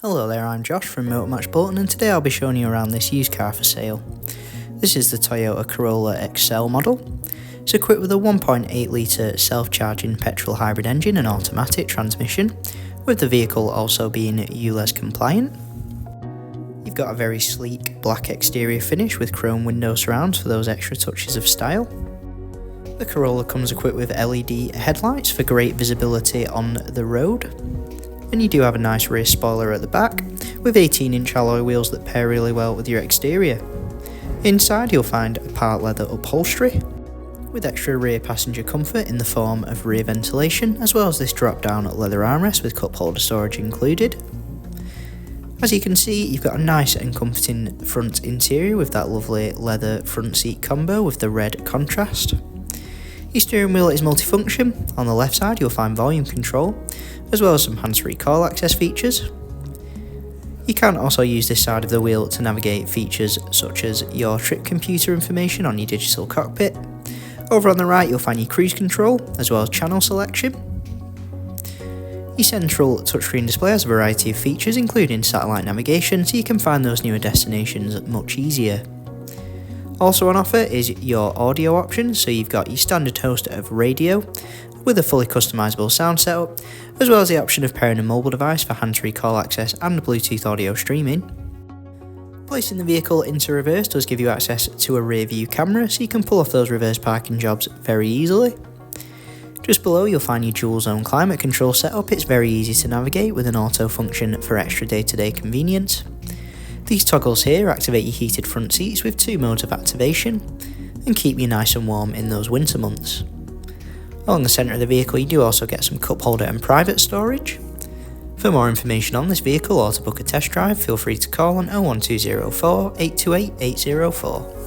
Hello there, I'm Josh from Motor Match Bolton, and today I'll be showing you around this used car for sale. This is the Toyota Corolla XL model. It's equipped with a 1.8 litre self-charging petrol hybrid engine and automatic transmission, with the vehicle also being ULEZ compliant. You've got a very sleek black exterior finish with chrome window surrounds for those extra touches of style. The Corolla comes equipped with LED headlights for great visibility on the road. And you do have a nice rear spoiler at the back, with 18-inch alloy wheels that pair really well with your exterior. Inside you'll find a part leather upholstery, with extra rear passenger comfort in the form of rear ventilation, as well as this drop-down leather armrest with cup holder storage included. As you can see, you've got a nice and comforting front interior with that lovely leather front seat combo with the red contrast. Your steering wheel is multifunction. On the left side you'll find volume control, as well as some hands-free call access features. You can also use this side of the wheel to navigate features such as your trip computer information on your digital cockpit. Over on the right you'll find your cruise control, as well as channel selection. Your central touchscreen display has a variety of features, including satellite navigation, so you can find those newer destinations much easier. Also on offer is your audio options, so you've got your standard host of radio with a fully customisable sound setup, as well as the option of pairing a mobile device for hands-free call access and Bluetooth audio streaming. Placing the vehicle into reverse does give you access to a rear view camera, so you can pull off those reverse parking jobs very easily. Just below you'll find your dual zone climate control setup. It's very easy to navigate with an auto function for extra day-to-day convenience. These toggles here activate your heated front seats with 2 modes of activation and keep you nice and warm in those winter months. Along the centre of the vehicle you do also get some cup holder and private storage. For more information on this vehicle or to book a test drive, feel free to call on 01204 828 804.